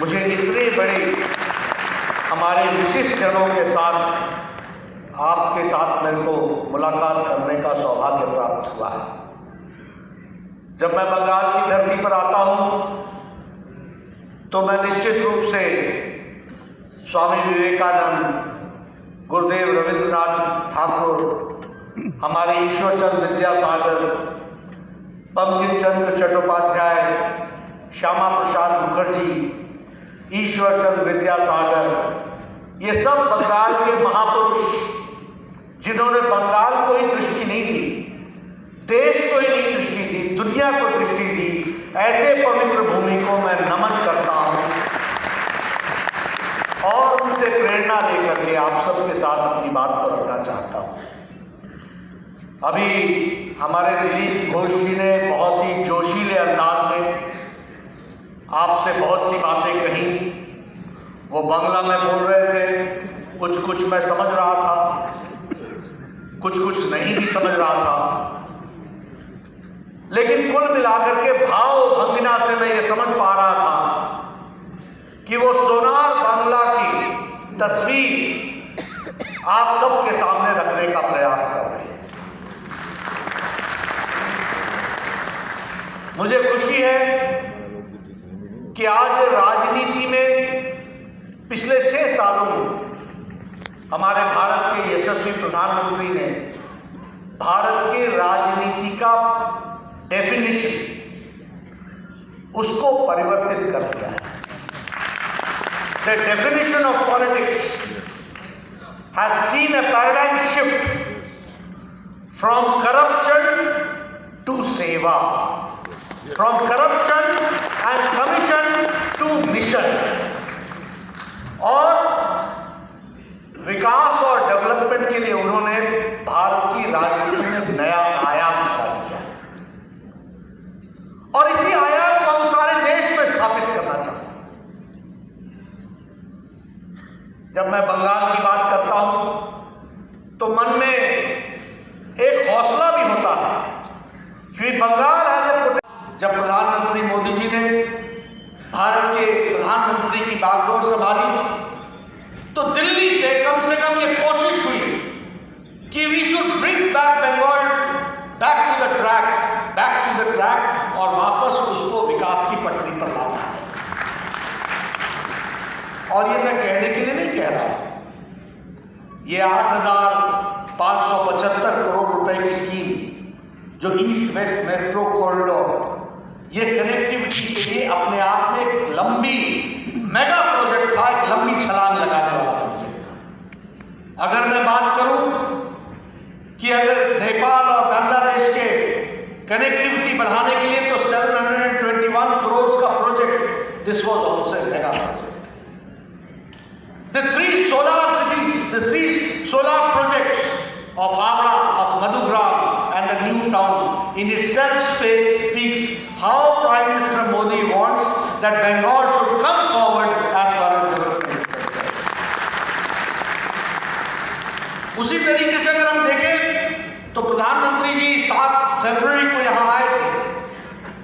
मुझे इतने बड़े हमारे विशिष्ट जनों के साथ आपके साथ मेरे को मुलाकात करने का सौभाग्य प्राप्त हुआ है। जब मैं बंगाल की धरती पर आता हूँ तो मैं निश्चित रूप से स्वामी विवेकानंद, गुरुदेव रविंद्रनाथ ठाकुर, हमारे ईश्वरचंद्र विद्यासागर, बंकिम चंद्र चट्टोपाध्याय, श्यामा प्रसाद मुखर्जी, ईश्वरचंद्र विद्यासागर, ये सब बंगाल के महापुरुष जिन्होंने बंगाल को ही दृष्टि नहीं दी, देश को ही नहीं दृष्टि दी, दुनिया को दृष्टि दी, ऐसे पवित्र भूमि को मैं नमन करता हूं और उनसे प्रेरणा लेकर के आप सबके साथ अपनी बात को रखना चाहता हूं। अभी हमारे दिलीप घोष जी ने बहुत ही जोशीले अंदाज में आपसे बहुत सी बातें कही। वो बांग्ला में बोल रहे थे, कुछ मैं समझ रहा था, कुछ नहीं भी समझ रहा था, लेकिन कुल मिलाकर के भाव भंगिना से मैं ये समझ पा रहा था कि वो सोनार बांग्ला की तस्वीर आप सबके सामने रखने का प्रयास कर रहे हैं। मुझे खुशी है कि आज राजनीति में पिछले 6 सालों में हमारे भारत के यशस्वी प्रधानमंत्री ने भारत के राजनीति का डेफिनेशन उसको परिवर्तित कर दिया है। The definition of politics has seen a paradigm shift from corruption to seva, from corruption and commission to mission, और विकास और डेवलपमेंट के लिए उन्होंने भारत की राजनीति में नया आयाम खड़ा किया और इसी आयाम को हम सारे देश में स्थापित करना चाहते हैं। जब मैं बंगाल की बात करता हूं तो मन में एक हौसला भी होता है कि बंगाल जब प्रधानमंत्री मोदी जी ने भारत के प्रधानमंत्री की बागडोर संभाली तो दिल्ली से कम ये कोशिश हुई कि we should bring back Bengal back to the track और वापस उसको विकास की पटरी पर लाना है। और ये मैं कहने के लिए नहीं कह रहा, ये 8,575 करोड़ रुपए की स्कीम जो ईस्ट वेस्ट मेट्रो कॉरिडोर, ये कनेक्टिविटी के लिए अपने आप में एक लंबी मेगा प्रोजेक्ट था, एक लंबी छलांग लगाने वाला प्रोजेक्ट था। अगर मैं बात करूं कि अगर नेपाल और बांग्लादेश के कनेक्टिविटी बढ़ाने के लिए तो 721 करोड़ का project, this was also a mega project. The 3 solar cities, the 3 solar projects of Howrah, of Madhugram and the new town in itself speaks how Prime Minister Modi wants that Bengal should come forward as far as development is concerned. उसी तरीके से अगर हम देखें तो प्रधानमंत्री जी 7 फरवरी को यहाँ आए थे,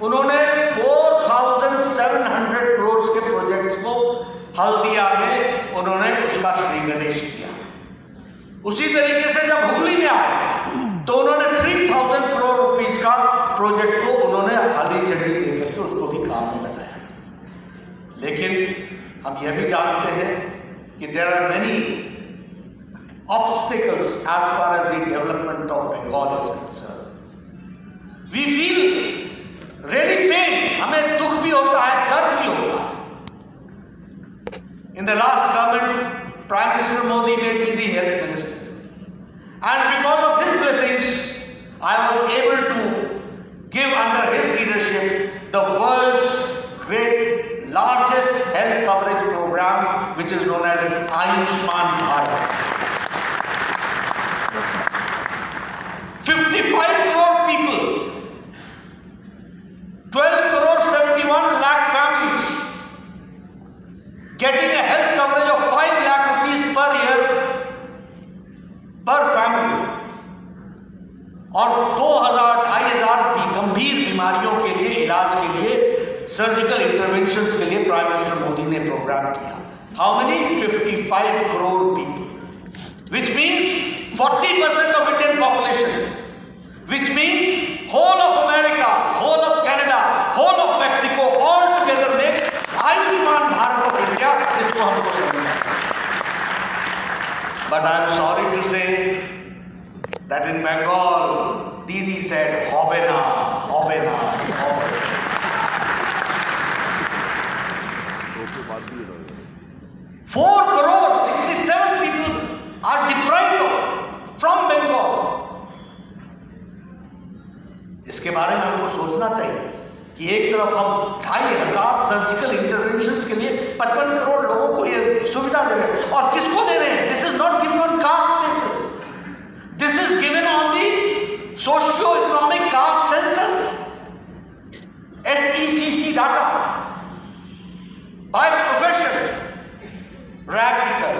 उन्होंने 4,700 करोड़ के प्रोजेक्ट्स को हल्दिया में उन्होंने उसका श्री गणेश किया। उसी तरीके से जब हुगली में आए तो उन्होंने 3,000 करोड़ रुपीस का प्रोजेक्ट को उन्होंने हरी झंडी देकर के उसको भी काम में लगाया। लेकिन हम यह भी जानते हैं कि there are many obstacles as far as the development of Bengal is concerned. We feel really pain, हमें दुख भी होता है, दर्द भी होता है। In the last government, Prime Minister Modi made me the health minister, and because of his blessings, I was able to give under his leadership the world's largest health coverage program, which is known as Ayushman Bharat. 55 crore people, 12 crore 71 lakh families getting a health coverage of 5 lakh rupees per year per family, और 2,000-2,500 गंभीर बीमारियों के लिए इलाज के लिए surgical interventions के लिए प्राइम मिनिस्टर मोदी ने प्रोग्राम किया। How many? 55 crore people, which means 40% of Indian population, which means whole of America, whole of Canada, whole of Mexico, all together make Ayushman Bharat of India। इसको हमको समझना है। But I am sorry to say that in Bengal, Didi said, "Hobe na, hobe na, hobe." 4 crore 67 people are deprived of from Bengal. इसके बारे में हमको सोचना चाहिए कि एक तरफ हम 2,500 सर्जिकल इंटरवेंशंस के लिए 55 करोड़ लोगों को ये सुविधा दे रहे हैं, और किसको दे रहे हैं? This is not given on caste basis, this is given on the socio economic caste census, SECC data, by profession, rag picker,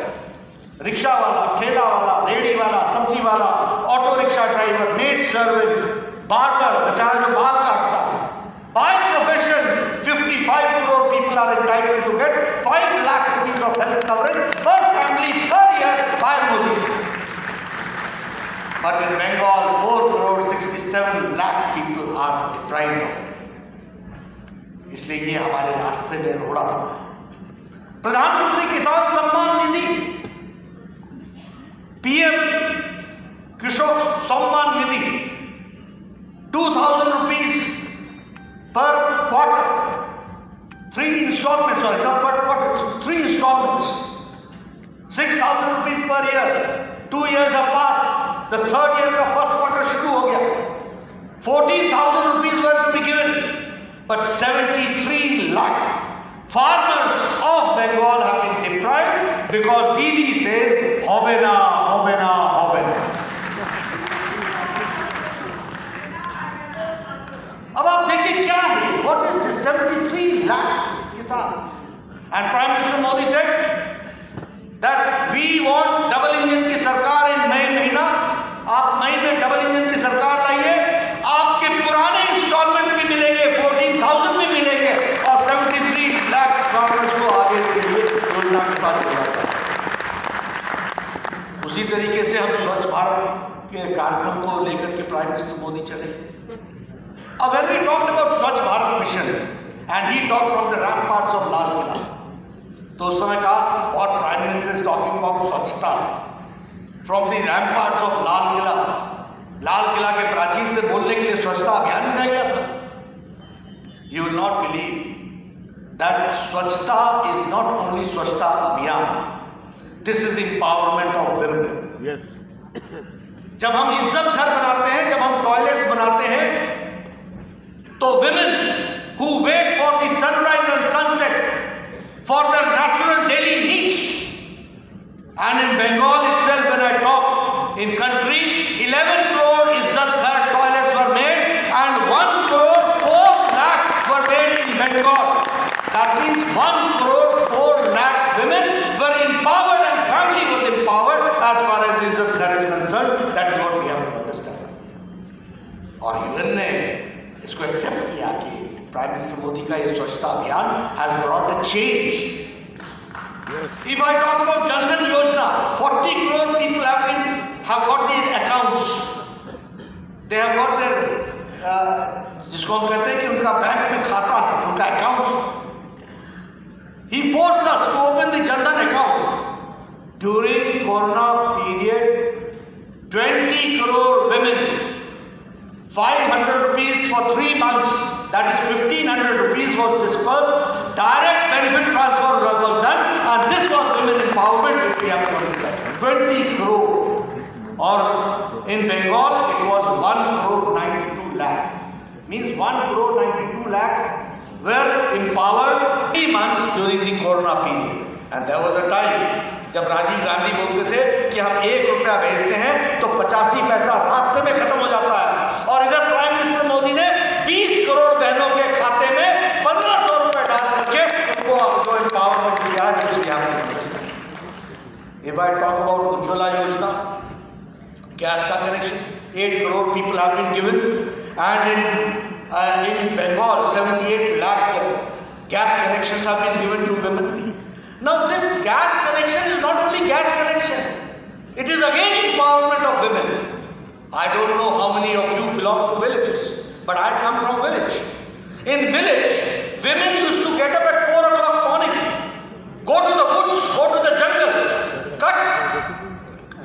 rickshaw वाला, ठेला वाला, रेडी वाला, सब्जी वाला, auto rickshaw driver, maid servant, barber, बेचारा जो बाल काटता है, by profession 55 crore people are entitled to get 5 lakh rupees of health coverage per family per year by Modi. But in Bengal 4 crore 67 lakh people are deprived of it. इसलिए ये हमारे रास्ते में रोड़ा हुआ है। प्रधानमंत्री किसान सम्मान निधि, PM कृषक Samman Nidhi, 2,000 rupees per quarter, 3 installments, sorry, not per quarter, 3 installments, 6,000 rupees per year, 2 years have passed, the third year का first quarter शुरू हो गया, 14,000 rupees were to be given, but 73 lakh farmers of Bengal have been deprived because Didi says, "Hobe na, hobe na, hobe na." अब आप देखिए क्या है, what is this 73 lakh किसान? And Prime Minister Modi said that we want double engine की सरकार इन मई महीना, आप मई में डबल इंजन की सरकार लाइए, आपके पुराने इंस्टॉलमेंट भी मिलेंगे, 14,000 भी मिलेंगे, और 73 लाख फार्मर्स को आगे के लिए योजना के पास जोड़ा जाए। उसी तरीके से हम स्वच्छ भारत के कार्यक्रम को लेकर के प्राइम मिनिस्टर मोदी चले। When we talked about Swachh Bharat mission and he talked from the ramparts of Lal Killa, तो उस समय कहा what Prime Minister is talking about स्वच्छता from the ramparts of Lal Killa, Lal Qila के प्राचीर से बोलने के लिए स्वच्छता अभियान में गया था। You will not believe that स्वच्छता is not only स्वच्छता अभियान, this is empowerment of women. Yes. जब हम इज्जत घर बनाते हैं, जब हम टॉयलेट्स बनाते हैं, तो women who wait for the sunrise and sunset for their natural daily needs, and in Bengal itself, when I talk in country, 11 crore Izzat Ghar toilets were made and 1 crore 4 lakh were made in Bengal. That means 1 crore 4 lakh women were empowered and family was empowered as far as Izzat Ghar is concerned. That is what we have to understand. और UN ने इसको accept किया कि prime minister Modi का ये स्वच्छता अभियान has brought a change. Yes. If I talk about Jan Dhan Yojana, 40 crore people have got these accounts. They have got their जिसको हम कहते हैं कि उनका बैंक में खाता है, उनका account. He forced us to open the Jan Dhan account. During Corona period, 20 crore women, 500 rupees for 3 months, that is 1,500 rupees was dispersed, direct benefit transfer was done, and this was women empowerment which we have done. 20 crore. Or in Bengal, it was 1 crore 92 lakhs. Means 1 crore 92 lakhs were empowered 3 months during the Corona period. And there was a time जब राजीव गांधी बोलते थे कि हम 1 रुपया भेजते हैं तो 85 पैसा रास्ते में खत्म हो जाता है, और इधर प्राइम मिनिस्टर मोदी ने 20 करोड़ बहनों के खाते में 1,500 रुपए डाल करके उनको आपको एम्पावरमेंट दिया, जिसकी आपने। If I talk about Ujjwala योजना, gas का connection, 8 crore people have been given, and in Bengal 78 lakh gas connections have been given to women. Now this gas connection is not only gas connection, it is again empowerment of women. I don't know how many of you belong to villages, but I come from village. In village, women used to get up at 4 o'clock morning, go to the woods, go to the jungle, cut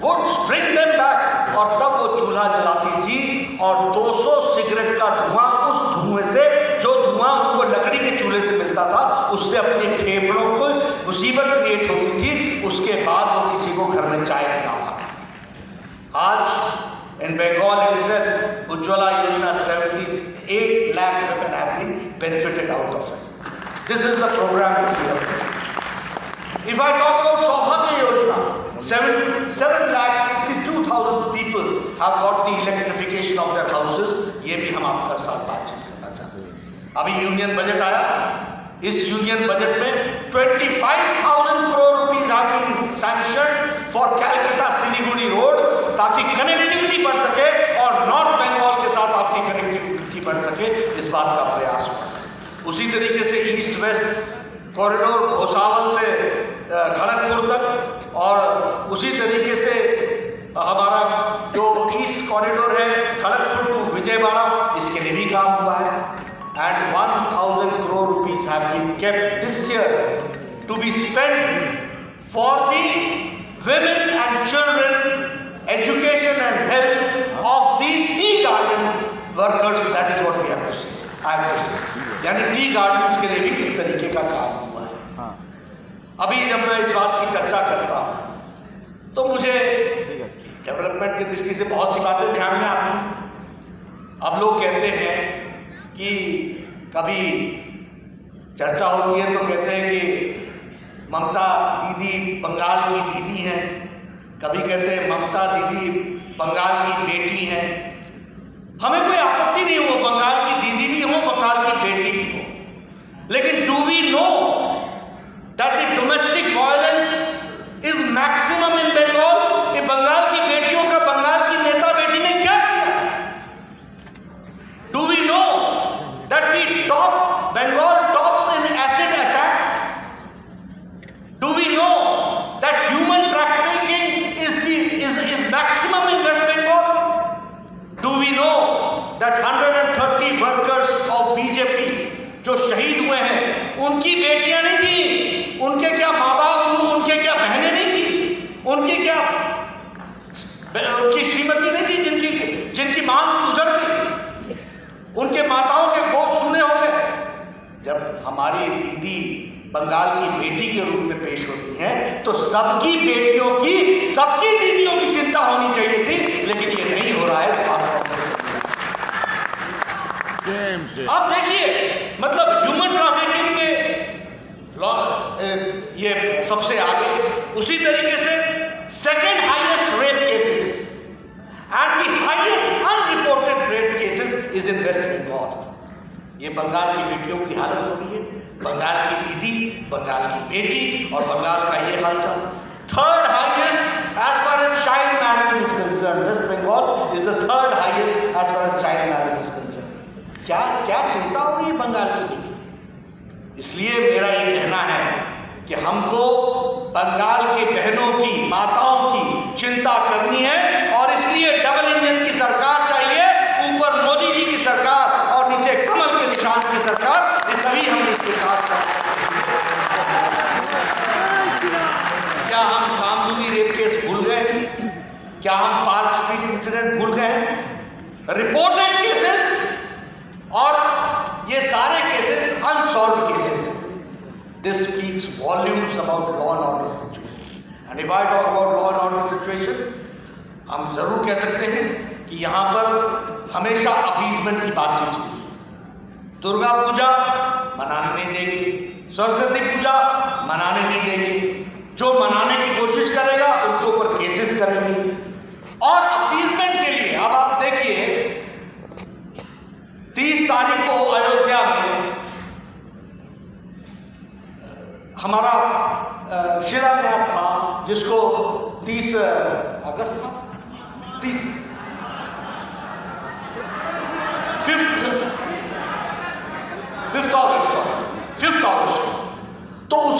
woods, bring them back, और तब वो चूल्हा जलाती थी और 200 cigarette का धुआं, उस धुएं से, जो धुआं उनको लकड़ी के चूल्हे से मिलता था, उससे अपने फेफड़ों को मुसीबत क्रिएट होती थी। उसके बाद वो किसी को घर में चाय पिला पाती। आज in Bengal itself, Ujjwala Yojana, 78 lakh women have been benefited out of it. This is the program that we have done. If I talk about Saubhagya Yojana, 7,62,000 people have got the electrification of their houses. ये भी हम आपका साथ बातचीत करना चाहते हैं। अभी यूनियन बजट आया, इस यूनियन बजट में 25,000 crore rupees have been sanctioned for Calcutta Siliguri road, ताकि कनेक्टिविटी बढ़ सके और नॉर्थ बंगाल के साथ आपकी कनेक्टिविटी बढ़ सके, इस बात का प्रयास हुआ। उसी तरीके से ईस्ट वेस्ट कॉरिडोर भोसावल से खड़गपुर तक, और उसी तरीके से हमारा जो ईस्ट कॉरिडोर है खड़गपुर टू विजयवाड़ा, इसके लिए भी काम हुआ है। And 1,000 crore rupees have been kept this year to be spent for the women and children education and health of the tea garden workers. That is what we have to say. I have to say. यानी tea gardens के लिए भी इस तरीके का काम हुआ है। अभी जब मैं इस बात की चर्चा करता हूँ तो मुझे डेवलपमेंट की दृष्टि से बहुत सी बातें ध्यान में आती हैं। अब लोग कहते हैं कि कभी चर्चा होती है तो कहते हैं कि ममता दीदी बंगाल की दीदी हैं, कभी कहते हैं ममता दीदी बंगाल की बेटी हैं। हमें कोई आपत्ति नहीं हो बंगाल की दीदी भी हो, बंगाल की बेटी भी हो, लेकिन do we know that the domestic violence is maximum in Bengal? कि बंगाल की बेटियों का बंगाल की नेता बेटी ने क्या किया? Do we know that we top Bengal tops in acid attacks? Do we know that human trafficking is maximum in West Bengal? Do we know that 130 workers of BJP जो शहीद हुए हैं उनकी बेटियां नहीं थी, उनके क्या माँ बाप, उनके क्या बहनें नहीं थी, उनकी क्या उनकी श्रीमती नहीं थी जिनकी मांग गुजर गई, उनके माताओं के गोद सुने हो गए। जब हमारी दीदी बंगाल की बेटी के रूप में पेश होती हैं तो सबकी बेटियों की, सबकी दीदियों की चिंता होनी चाहिए थी, लेकिन ये नहीं हो रहा है। इस बात अब देखिए, मतलब ह्यूमन ट्रैफिकिंग में ये सबसे आगे, उसी तरीके से second highest rape cases and the highest unreported rape cases is in West Bengal. ये बंगाल की बेटियों की हालत हो रही है, बंगाल की दीदी, बंगाल की बेटी और बंगाल का ये हालचाल। Third highest as far as child marriage is concern, West Bengal is the third highest as far as child marriage is concern. क्या क्या चिंता हो रही है बंगाल की बेटी? इसलिए मेरा ये कहना है कि हमको बंगाल के बहनों की, माताओं की चिंता करनी है, और इसलिए डबल इंजन की सरकार चाहिए, ऊपर मोदी जी की सरकार और नीचे कमल के निशान की सरकार, तभी हम इसके साथ कर सकते हैं। क्या हम जामदूनी रेप केस भूल गए? क्या हम पार्क स्ट्रीट इंसिडेंट भूल गए? रिपोर्टेड केसेस और ये सारे cases unsolved cases. This speaks volumes about law and order situation. And if I talk about law and order situation, हम जरूर कह सकते हैं कि यहाँ पर हमेशा अपीजमेंट की बातचीत हुई। दुर्गा पूजा मनाने नहीं देगी, सरस्वती पूजा मनाने नहीं देगी, जो मनाने की कोशिश करेगा उनके ऊपर केसेस करेंगे। और अपीजमेंट के लिए अब आप देखिए, 30 तारीख को अयोध्या में हमारा शिलान्यास था, जिसको 30 अगस्त था, 5th August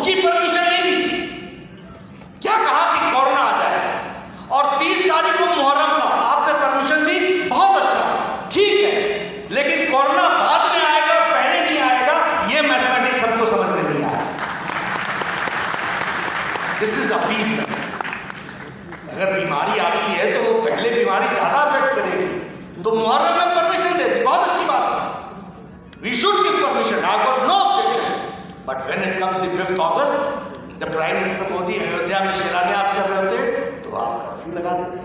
उसकी परमिशन नहीं दी। क्या कहा कि कोरोना आ जाएगा, और 30 तारीख को मुहर्रम था, आपने परमिशन दी, बहुत अच्छा, ठीक है, लेकिन कोरोना बाद में आएगा पहले नहीं आएगा, ये मैथमेटिक्स सबको समझ में नहीं आया। This is appeasement. अगर बीमारी आती है तो वो पहले बीमारी ज्यादा अफेक्ट करेगी, तो मुहर्रम में परमिशन दे दी, बहुत अच्छी बात है, we should give permission, I got no objection. But when it comes the 5th August, जब प्राइम मिनिस्टर मोदी अयोध्या में शिलान्यास कर रहे थे, तो आप कर्फ्यू लगा देते।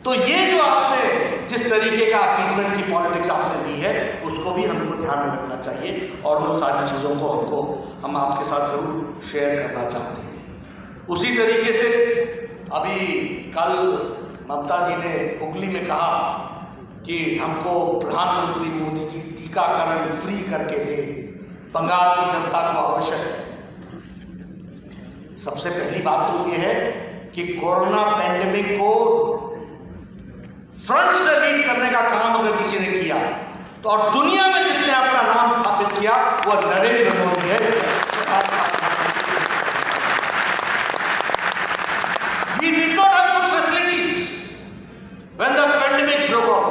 तो ये जो आपने जिस तरीके का अपीजमेंट की पॉलिटिक्स आपने दी है, उसको भी हमको ध्यान में रखना चाहिए, और उन सारी चीज़ों को हम आपके साथ जरूर शेयर करना चाहते हैं। उसी तरीके से अभी कल ममता जी ने हुगली में कहा कि हमको प्रधानमंत्री मोदी जी टीकाकरण फ्री करके दे, बंगाल की जनता को आवश्यक है। सबसे पहली बात तो ये है कि कोरोना पैंडेमिक को फ्रंट से लीड करने का काम अगर किसी ने किया, तो और दुनिया में जिसने अपना नाम स्थापित किया वो नरेंद्र मोदी है। We did not have good facilities when the pandemic broke out.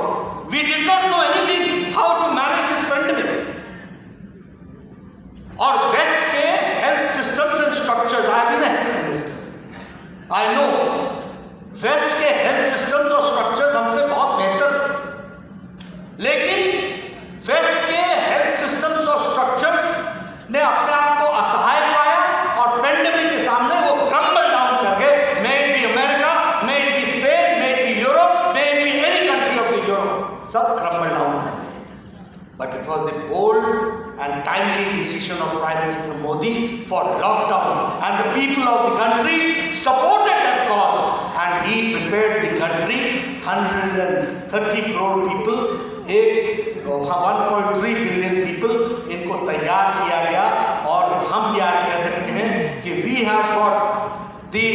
We did not know anything how to manage this pandemic. और वेस्ट के health systems and structures, I have been a health minister, I know West के health systems और structures हमसे बहुत बेहतर थे, लेकिन waste के हेल्थ सिस्टम्स और स्ट्रक्चर्स ने अपने आप को असहाय पाया, और पेंडेमिक के सामने वो क्रम्बल डाउन कर गए। May it be America, may it be Spain, may it be Europe, may it be any country of the Europe, सब क्रम्बल डाउन कर गए। But it was the bold and timely decision of Prime Minister Modi for lockdown, and the people of the country supported that cause, and he prepared the country, 130 crore people, 1.3 billion people, इनको तैयार किया गया। और हम भी आज कह सकते हैं कि we have got the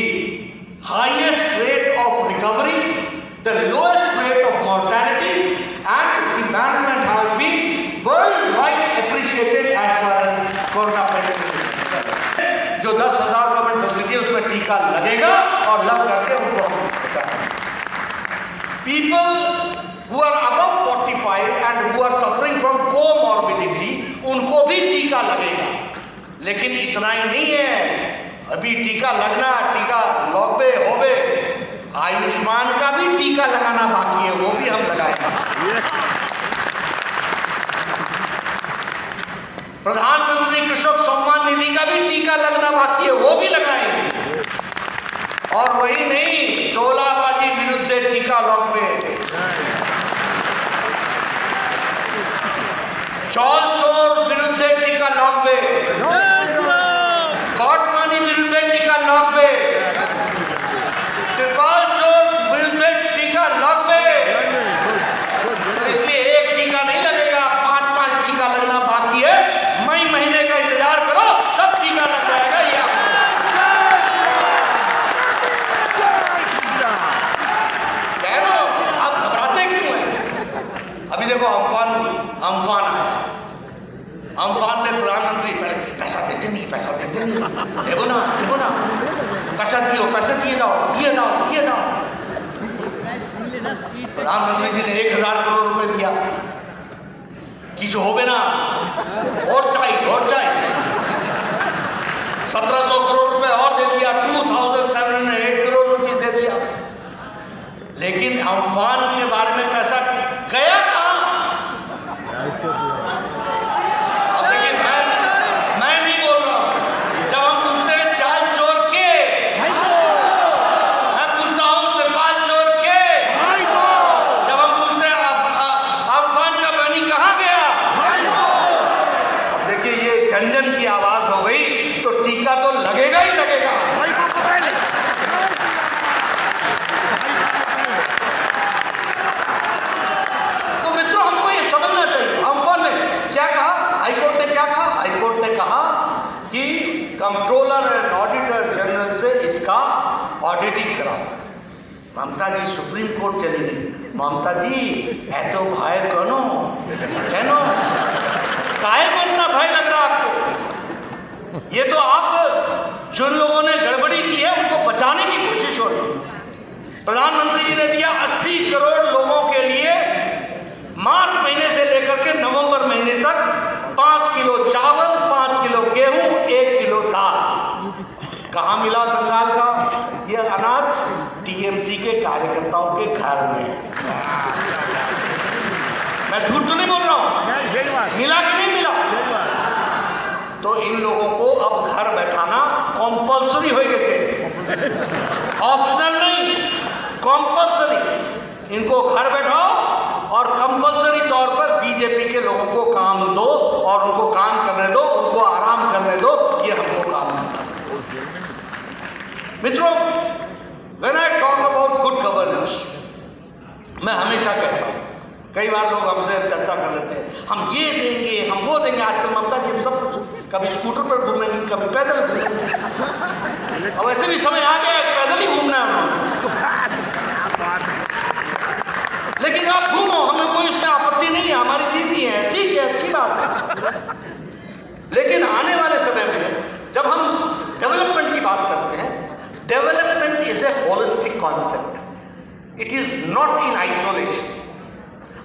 highest rate of recovery, the lowest rate of mortality, and the management has been worldwide appreciated as far as corona pandemic. जो 10,000 गवर्नमेंट फैसिलिटी है उसमें टीका लगेगा, और लग करके उनको people who are above 45 and who are suffering from comorbidity, उनको भी टीका लगेगा। लेकिन इतना ही नहीं है, अभी टीका लगना, टीका लौबे होबे, आयुष्मान का भी टीका लगाना बाकी है, वो भी हम लगाएंगे। प्रधानमंत्री कृषक सम्मान निधि का भी टीका लगना बाकी है, वो भी लगाएंगे। और वही नहीं, टोलाबाजी विरुद्ध टीका लौबे, चौल चोर विरुद्ध टीका लौबे, कॉटमानी विरुद्ध टीका लौबे, त्रिपाल चोर विरुद्ध टीका लौबे। तो इसलिए एक टीका नहीं लगेगा, 5-5 टीका लगना बाकी है। मई महीने का इंतजार करो, सब टीका लग जाएगा। ये आप घबराते क्यों हैं? अभी देखो अम्फान आया, अम्फान में प्रधानमंत्री पैसा देते नहीं, देखो ना पैसा दिए जाओ। प्रधानमंत्री जी ने 1,000 करोड़ रुपए दिया कि जो हो ना और चाहिए 1700 करोड़ रुपए और दे दिया, 2708 करोड़ रुपए दे दिया। लेकिन अम्फान के बारे में पैसा गया कहाँ? अब देखिए, मैं नहीं बोल रहा हूं। जब हम पूछते हैं चाल चोर के, मैं पूछता हूं त्रिपाल चोर के। जब हम पूछते हैं अम्फान का पानी कहाँ गया, अब देखिए ये झंझन की आवाज हो गई, तो टीका तो लगेगा ही लगेगा। तो मित्रों, हमको ये समझना चाहिए अम्फान ने क्या कहा, हाईकोर्ट ने क्या कहा। हाईकोर्ट ने कहा कि कंट्रोलर एंड ऑडिटर जनरल से इसका ऑडिटिंग कराओ। ममता जी सुप्रीम कोर्ट चली गई। ममता जी ऐतो भय कनो काहे को इतना भय लग रहा आपको? ये तो आप जिन लोगों ने गड़बड़ी की है उनको बचाने की कोशिश हो रही है। प्रधानमंत्री जी ने दिया 80 करोड़ लोगों के लिए मार्च महीने से लेकर के नवंबर महीने तक 5 किलो चावल, 5 किलो गेहूं, 1 किलो दाल। कहाँ मिला बंगाल का ये अनाज? टीएमसी के कार्यकर्ताओं के घर में। मैं झूठ तो नहीं बोल रहा हूं, मिला कि नहीं मिला? तो इन लोगों को अब घर बैठाना कंपल्सरी हो गए, ऑप्शनल नहीं, कंपल्सरी। इनको घर बैठाओ और कंपल्सरी तौर पर बीजेपी के लोगों को काम दो और उनको काम करने दो, उनको आराम करने दो, ये हमको काम करना। मित्रों, when I talk about good governance, मैं हमेशा कहता हूँ, कई बार लोग हमसे चर्चा कर लेते हैं, हम ये देंगे, हम वो देंगे। आजकल ममता जी सब कभी स्कूटर पर घूमेंगी, कभी पैदल घूमेंगी। अब ऐसे भी समय आ गया पैदल ही घूमना है, लेकिन आप घूमो, हमें कोई इसमें आपत्ति नहीं है, हमारी दीदी है, ठीक है, अच्छी बात है। लेकिन आने वाले समय में जब हम डेवलपमेंट की बात करते हैं, development is a holistic concept, it is not in isolation.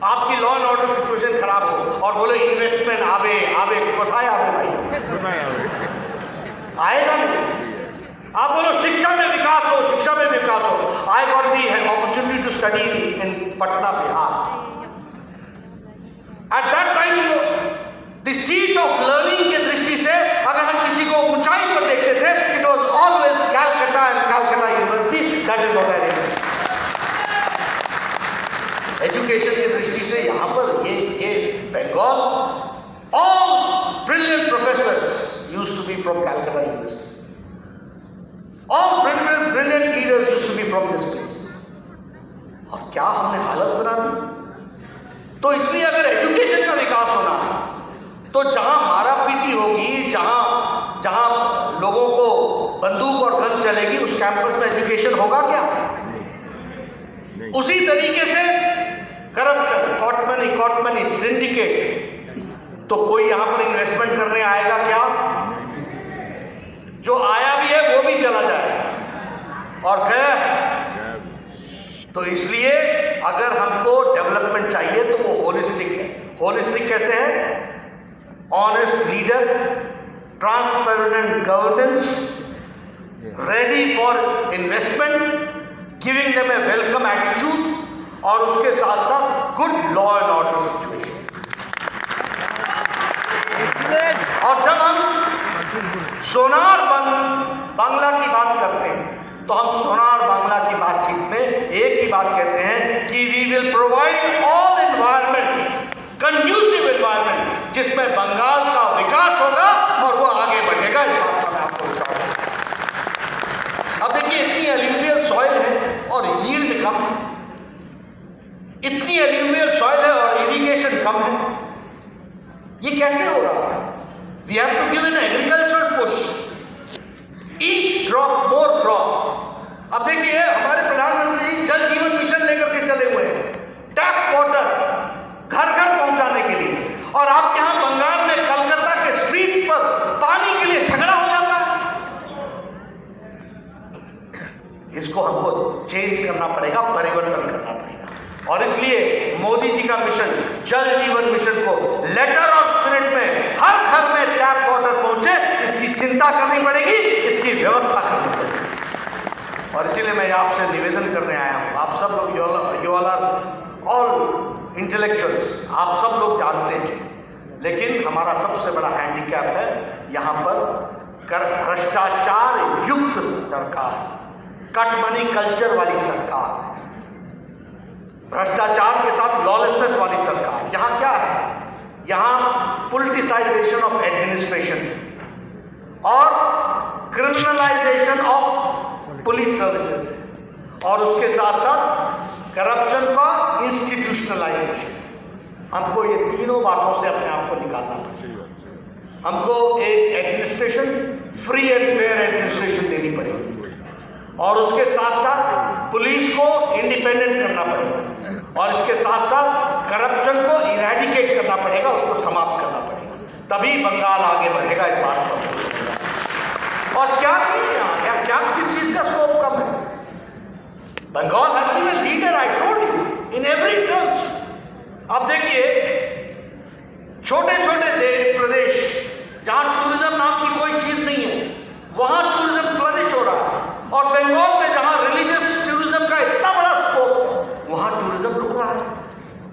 आपकी लॉ एंड ऑर्डर सिचुएशन खराब हो और बोले इन्वेस्टमेंट आवे बताए आवे भाई, आएगा नहीं। आप बोलो शिक्षा में विकास हो, शिक्षा में विकास हो। I got the opportunity to study in Patna, Bihar. At that time the seat of learning की दृष्टि से अगर हम किसी को ऊंचाई पर देखते थे, it was always Calcutta and Calcutta university. That is what I remember. Education की दृष्टि से यहाँ पर ये Bengal, all brilliant professors used to be from Calcutta university, all brilliant leaders used to be from this place. और क्या हमने हालत बना दी? तो इसलिए अगर एजुकेशन का विकास होना है तो जहां मारापीटी होगी, जहां लोगों को बंदूक और गन चलेगी, उस कैंपस में एजुकेशन होगा क्या? उसी तरीके से करप्शन, कॉट मनी, सिंडिकेट, तो कोई यहां पर इन्वेस्टमेंट करने आएगा क्या? जो आया भी है वो भी चला जाएगा और गया। तो इसलिए अगर हमको डेवलपमेंट चाहिए तो वो होलिस्टिक है। होलिस्टिक कैसे है? Honest leader, transparent governance, ready for investment, giving them A welcome attitude, और उसके साथ साथ good law and order situation. और जब हम सोनार बांग्ला की बात करते हैं तो हम सोनार बांग्ला की बातचीत में एक ही बात कहते हैं कि we will provide all environment, conducive environment, जिसमें बंगाल का विकास होगा और वो आगे बढ़ेगा। इस बात का मैं आपको बताऊंगा। अब देखिए, इतनी एल्यूवियल सॉइल है और यील्ड कम है, इतनी एल्यूवियल सॉइल है और इरिगेशन कम है, ये कैसे हो रहा है? We have to give an agriculture push, each drop more drop. अब देखिए, हमारे प्रधानमंत्री जी जल जीवन मिशन लेकर के चले हुए हैं, टैप वाटर घर घर पहुंचाने के लिए, और आप यहां बंगाल में कलकत्ता के स्ट्रीट पर पानी के लिए झगड़ा हो जाता है। इसको हमको चेंज करना पड़ेगा, परिवर्तन करना पड़ेगा। और इसलिए मोदी जी का मिशन, जल जीवन मिशन को लेटर ऑफ स्पिरिट में हर घर में टैप वाटर पहुंचे, इसकी चिंता करनी पड़ेगी, इसकी व्यवस्था करनी पड़ेगी। और इसीलिए मैं आपसे निवेदन करने आया हूं, आप सब लोग, you all are all intellectuals, आप सब लोग जानते हैं, लेकिन हमारा सबसे बड़ा हैंडीकैप है यहाँ पर भ्रष्टाचार युक्त सरकार, कट मनी कल्चर वाली सरकार, भ्रष्टाचार के साथ लॉलेसनेस वाली सरकार। यहाँ क्या है? यहाँ पॉलिटिसाइजेशन ऑफ एडमिनिस्ट्रेशन और क्रिमिनलाइजेशन ऑफ पुलिस सर्विसेज, और उसके साथ साथ करप्शन का इंस्टीट्यूशनलाइजेशन। हमको ये तीनों बातों से अपने आप को निकालना पड़ेगा। हमको एक administration, free and fair administration देनी पड़ेगी, और उसके साथ साथ पुलिस को इंडिपेंडेंट करना पड़ेगा, और इसके साथ साथ करप्शन को इरेडिकेट करना पड़ेगा, उसको समाप्त करना पड़ेगा। तभी बंगाल आगे बढ़ेगा। इस बात पर और क्या Bengal has been a leader, I told you, in every terms. अब देखिए, छोटे छोटे प्रदेश जहां टूरिज्म नाम की कोई चीज नहीं है, वहां टूरिज्म फ्लरिश हो रहा है, और बंगाल में जहां रिलीजियस टूरिज्म का इतना बड़ा स्कोप, वहां टूरिज्म रुक रहा है।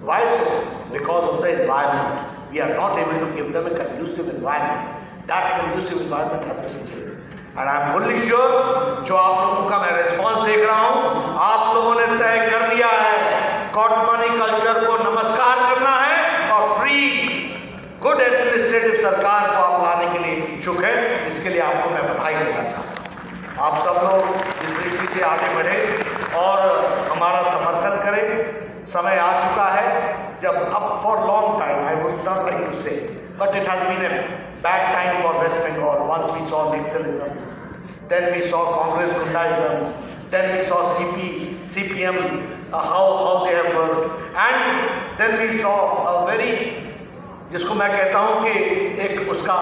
Why so? Because of the environment. We are not able to give them a conducive environment. That conducive environment has to be given. And I am fully sure, जो आप लोगों का मैं रिस्पॉन्स देख रहा हूं, आप लोगों ने तय कर लिया है कॉटमनी कल्चर को नमस्कार करना है और फ्री गुड एडमिनिस्ट्रेटिव सरकार को आप लाने के लिए इच्छुक है। इसके लिए आपको मैं बधाई देना चाहता हूँ। आप सब लोग इस दृष्टि से आगे बढ़े और हमारा समर्थन करें। समय आ चुका है जब अब for long time, I would not like to say, but it has been a bad time for West Bengal. Once we saw naxalism, then we saw Congress goondaism, then we saw CPM, how they have worked, and then we saw a very, जिसको मैं कहता हूँ कि एक उसका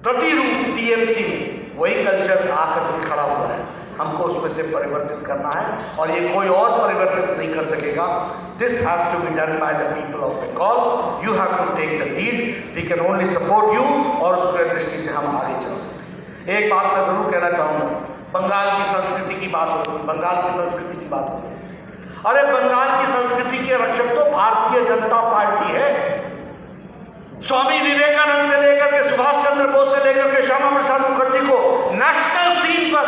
प्रतिरूप TMC में वही कल्चर आकर के खड़ा हुआ है। हमको उसमें से परिवर्तित करना है और ये कोई और परिवर्तित नहीं कर सकेगा। This has to be done by the people of Bengal. You have to take the lead, we can only support you, और उसके दृष्टि से हम आगे चल सकते हैं। एक बात मैं जरूर कहना चाहूँगा, बंगाल की संस्कृति की बात होती है, बंगाल की संस्कृति की बात होती है। अरे बंगाल की संस्कृति के रक्षक तो भारतीय जनता पार्टी है। स्वामी विवेकानंद से लेकर के सुभाष चंद्र बोस से लेकर के श्यामा प्रसाद मुखर्जी को नेशनल सीन पर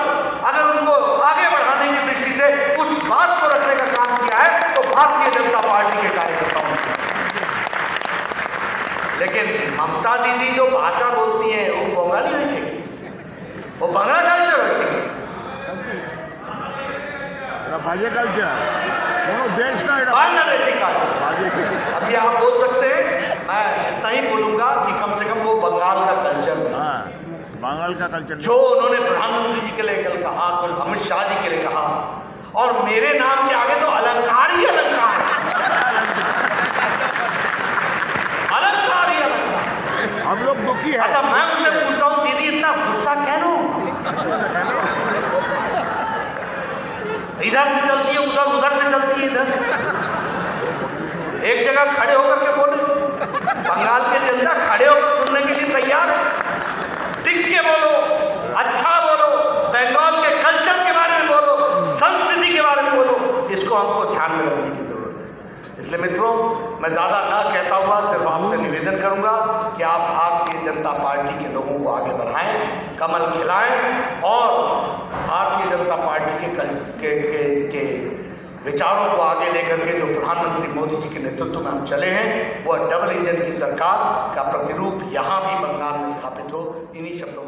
अगर उनको आगे बढ़ाने की दृष्टि से उस बात को रखने का काम किया है तो भारतीय जनता पार्टी के कार्यकर्ताओं ने। लेकिन ममता दीदी जो भाषा बोलती है वो बंगाली नहीं थी, वो बंगाल कल्चर रखेगी, बाजे कल्चर कोनो देश का बांग्लादेशी कल्चर। अभी आप बोल सकते हैं, मैं इतना ही बोलूंगा कि कम से कम वो बंगाल का कल्चर है। बंगाल का कल्चर जो उन्होंने प्रधानमंत्री जी के लिए कल कहा, कल अमित शाह जी के लिए कहा, और मेरे नाम के आगे तो अलंकार ही अलंकार, अलंकार ही अलंकार। हम लोग दुखी है। अच्छा, मैं उनसे पूछता हूँ, दीदी इतना गुस्सा क्यों? इधर से चलती है उधर, उधर से चलती है इधर, एक जगह खड़े होकर के बोले। बंगाल के जनता खड़े होकर सुनने के लिए तैयार है। टिक के बोलो, अच्छा बोलो, बंगाल के कल्चर के बारे में बोलो, संस्कृति के बारे में बोलो, इसको हमको ध्यान में रखने की जरूरत है। इसलिए मित्रों, मैं ज़्यादा ना कहता हुआ सिर्फ आपसे निवेदन करूंगा कि आप भारतीय जनता पार्टी के लोगों को आगे बढ़ाएं, कमल खिलाएं और भारतीय जनता पार्टी के विचारों को आगे लेकर के जो प्रधानमंत्री मोदी जी के नेतृत्व में हम चले हैं, वह डबल इंजन की सरकार का प्रतिरूप यहाँ भी बंगाल में स्थापित हो। इन्हीं शब्दों